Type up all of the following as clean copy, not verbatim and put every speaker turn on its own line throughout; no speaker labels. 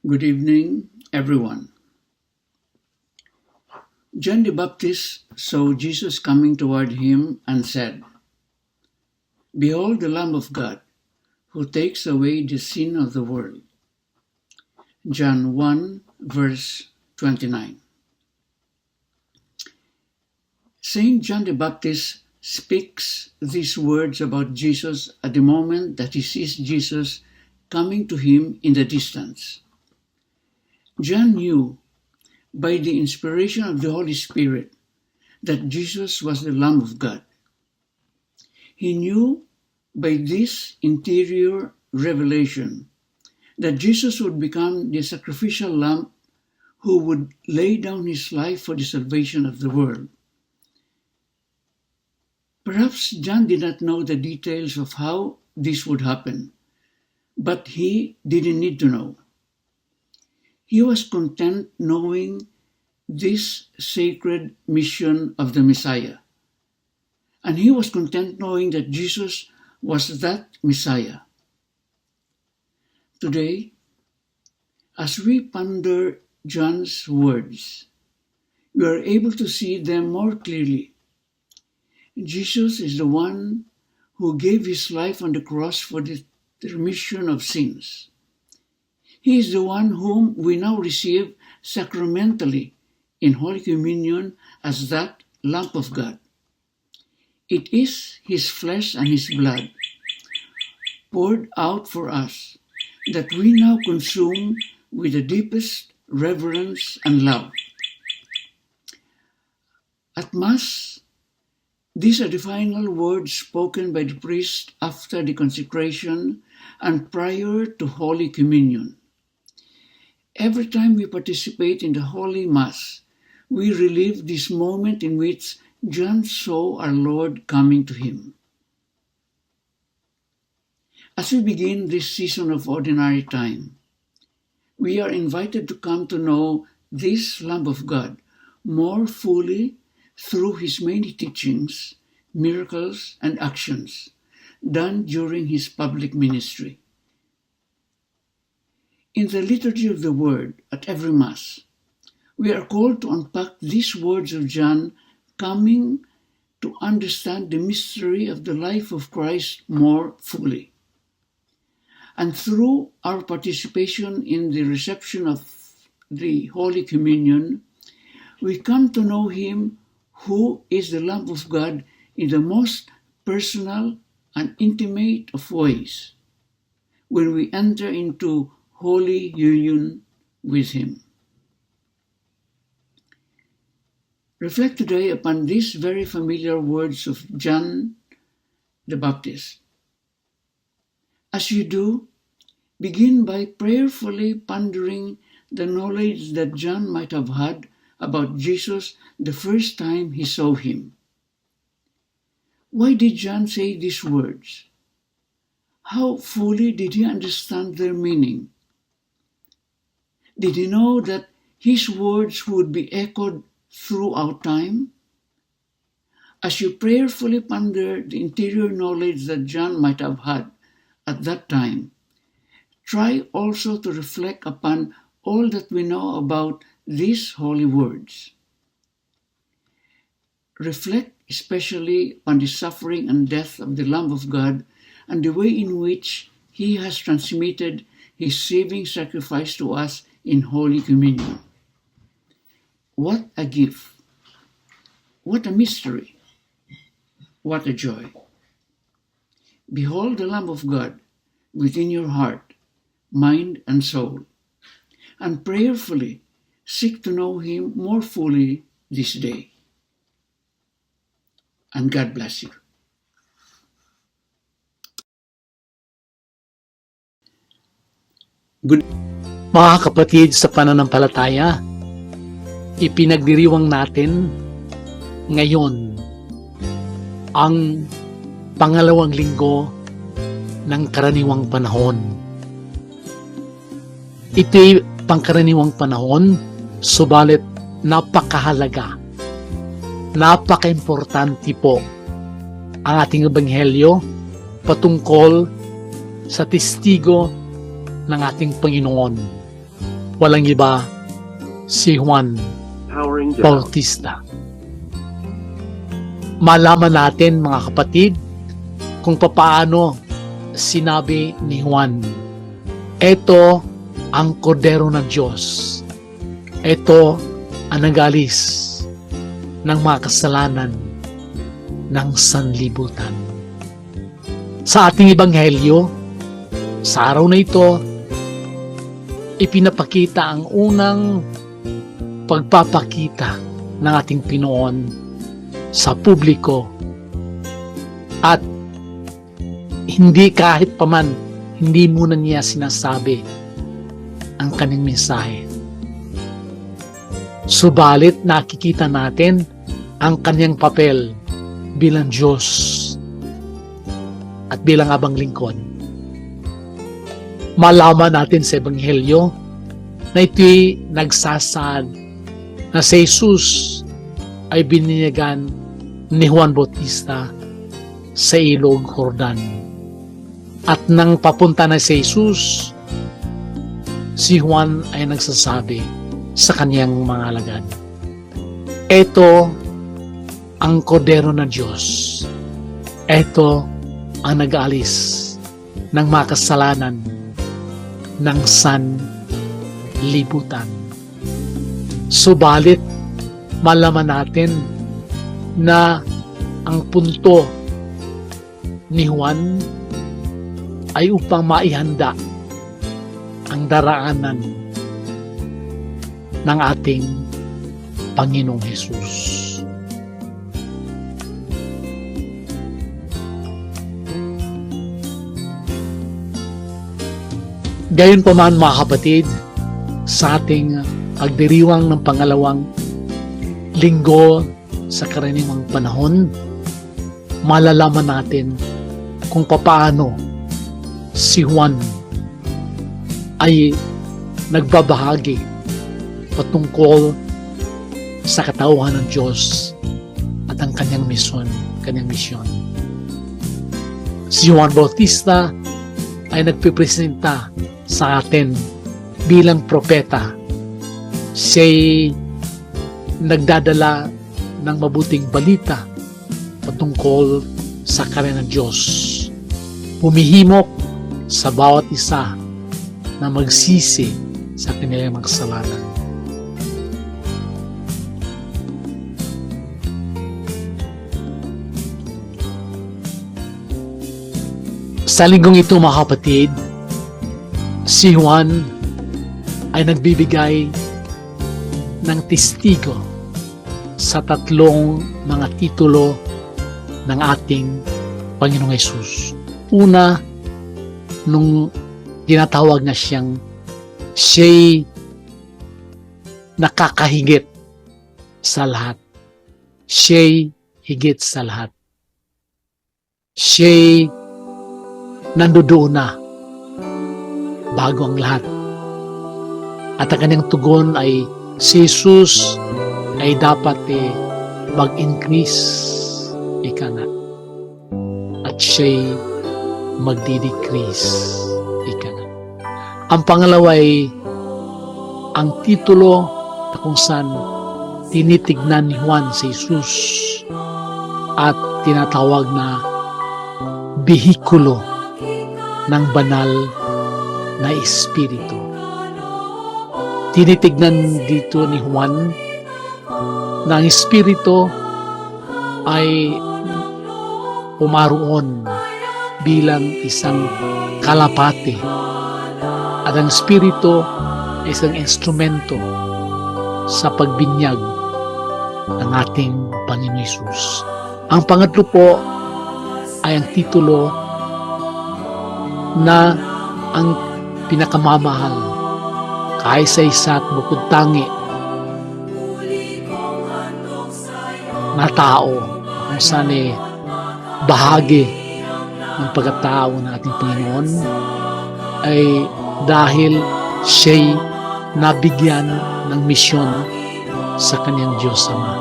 Good evening, everyone. John the Baptist saw Jesus coming toward him and said, "Behold the Lamb of God, who takes away the sin of the world." John 1, verse 29. Saint John the Baptist speaks these words about Jesus at the moment that he sees Jesus coming to him in the distance. John knew by the inspiration of the Holy Spirit that Jesus was the Lamb of God. He knew by this interior revelation that Jesus would become the sacrificial lamb who would lay down his life for the salvation of the world. Perhaps John did not know the details of how this would happen, but he didn't need to know. He was content knowing this sacred mission of the Messiah. And he was content knowing that Jesus was that Messiah. Today, as we ponder John's words, we are able to see them more clearly. Jesus is the one who gave his life on the cross for the remission of sins. He is the one whom we now receive sacramentally in Holy Communion as that Lamb of God. It is his flesh and his blood poured out for us that we now consume with the deepest reverence and love. At Mass, these are the final words spoken by the priest after the consecration and prior to Holy Communion. Every time we participate in the Holy Mass, we relive this moment in which John saw our Lord coming to him. As we begin this season of ordinary time, we are invited to come to know this Lamb of God more fully through his many teachings, miracles, and actions done during his public ministry. In the Liturgy of the Word at every Mass, we are called to unpack these words of John, coming to understand the mystery of the life of Christ more fully. And through our participation in the reception of the Holy Communion, we come to know him who is the Lamb of God in the most personal and intimate of ways when we enter into holy union with him. Reflect today upon these very familiar words of John the Baptist. As you do, begin by prayerfully pondering the knowledge that John might have had about Jesus the first time he saw him. Why did John say these words? How fully did he understand their meaning? Did he know that his words would be echoed throughout time? As you prayerfully ponder the interior knowledge that John might have had at that time, try also to reflect upon all that we know about these holy words. Reflect especially on the suffering and death of the Lamb of God and the way in which he has transmitted his saving sacrifice to us in Holy Communion. What a gift! What a mystery! What a joy! Behold the Lamb of God within your heart, mind, and soul, and prayerfully seek to know him more fully this day. And God bless you.
Mga kapatid sa pananampalataya, ipinagdiriwang natin ngayon ang pangalawang linggo ng karaniwang panahon. Ito'y pangkaraniwang panahon, subalit napakahalaga, napaka-importante po ang ating ebanghelyo patungkol sa testigo ng ating Panginoon. walang iba, si Juan
Powering down.
Bautista. Malaman natin, mga kapatid, kung papaano sinabi ni Juan, ito ang kordero ng Diyos. Ito ang nag-alis ng mga kasalanan ng sanlibutan. Sa ating ebanghelyo, sa araw na ito, ipinapakita ang unang pagpapakita ng ating Pinoon sa publiko, at hindi kahit paman, hindi muna niya sinasabi ang kanyang mensahe. Subalit nakikita natin ang kanyang papel bilang Diyos at bilang abang lingkod. Malaman natin sa Ebanghelyo na ito'y nagsasad na si Jesus ay bininyagan ni Juan Bautista sa ilog Jordan. At nang papunta na si Jesus, si Juan ay nagsasabi sa kanyang mga alagad, ito ang kordero ng Diyos. Ito ang nag-aalis ng mga kasalanan ng sanlibutan. Subalit, malaman natin na ang punto ni Juan ay upang maihanda ang daraanan ng ating Panginoong Hesus. Gayon pa man, mga kapatid, sa ating pagdiriwang ng pangalawang linggo sa karaniwang panahon, malalaman natin kung papaano si Juan ay nagbabahagi patungkol sa katauhan ng Diyos at ang kanyang misyon. Si Juan Bautista ay nagpipresenta sa atin bilang propeta. Siya'y nagdadala ng mabuting balita patungkol sa karya ng Diyos. Humihimok sa bawat isa na magsisi sa kanilang mga kasalanan. Sa linggong ito, mga kapatid, si Juan ay nagbibigay ng testigo sa tatlong mga titulo ng ating Panginoong Hesus. Una, nung tinatawag na siya'y nakakahigit sa lahat. Siya'y higit sa lahat. Siya'y nandoon na bago ang lahat. At ang kanyang tugon ay si Jesus ay dapat mag-increase, ika nga, at siya'y magdi-decrease, ika nga. Ang pangalawa ay ang titulo na kung saan tinitignan ni Juan si Jesus at tinatawag na bihikulo ng banal na Espiritu. Tinitignan dito ni Juan na ang Espiritu ay pumaroon bilang isang kalapate at ang Espiritu ay isang instrumento sa pagbinyag ng ating Panginoon Hesus. Ang pangatlo po ay ang titulo na ang pinakamamahal kaisa-isa at bukod tangi na tao kung saan bahagi ng pagkatao ng ating Panginoon ay dahil siya'y nabigyan ng misyon sa kanyang Diyos Ama.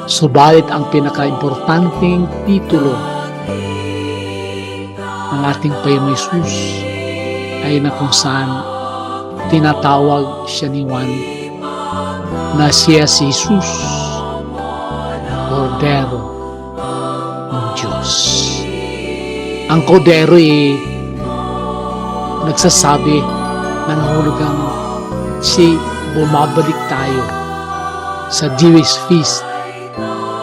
Subalit ang pinaka-importanting titulo ng ating Panginoon Hesus ay na kung saan tinatawag siya ni Juan na siya si Jesus, Kordero ng Diyos. Ang Kordero ay nagsasabi ng hulugang si bumabalik tayo sa Jewish feast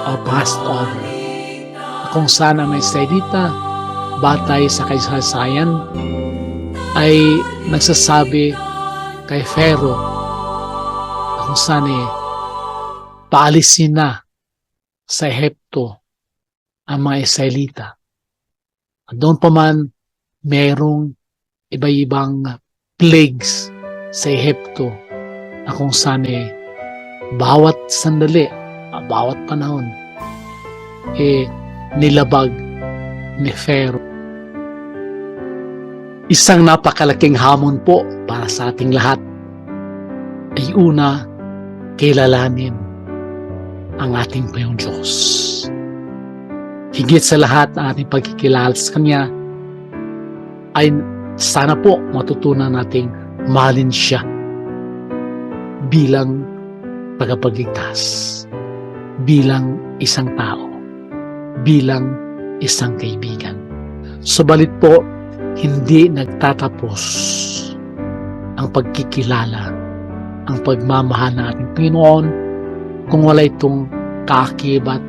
o Passover, kung saan ang Israelita batay sa kasaysayan ay nagsasabi kay Pharaoh kung saan paalisin na sa Ehipto ang mga Israelita. At doon pa man mayroong iba-ibang plagues sa Ehipto na kung saan bawat sandali, bawat panahon nilabag ni Pharaoh. Isang napakalaking hamon po para sa ating lahat ay una, kilalanin ang ating Panginoong Diyos. Higit sa lahat ang ating pagkikilala sa Kanya ay sana po matutunan nating mahalin siya bilang tagapagligtas, bilang isang tao, bilang isang kaibigan. Subalit po, hindi nagtatapos ang pagkikilala, ang pagmamahal ng ating Panginoon kung wala itong kaakibat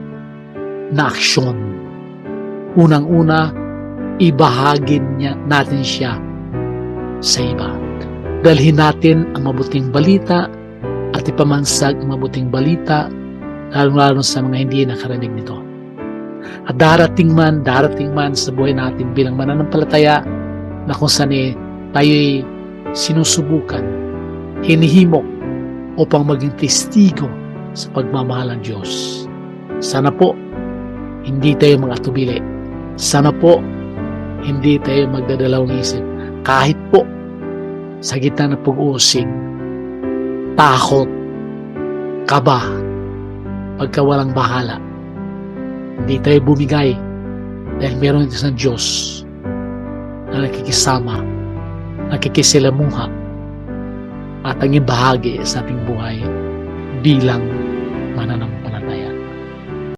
na aksyon. Unang-una, ibahagin natin siya sa iba. Dalhin natin ang mabuting balita at ipamansag ang mabuting balita lalo sa mga hindi nakarinig nito. At darating man sa buhay natin bilang mananampalataya na kung saan tayo'y sinusubukan, hinihimok upang maging testigo sa pagmamahal ng Diyos. Sana po, hindi tayo mag-atubili. Sana po, hindi tayo magdadalawang isip. Kahit po, sa gitna ng pag-uusig, takot, kaba, pagkawalang bahala, hindi tayo bumigay dahil meron ito sa Diyos na nakikisama, nakikisilamuha at ang bahagi sa ating buhay bilang mananampalataya.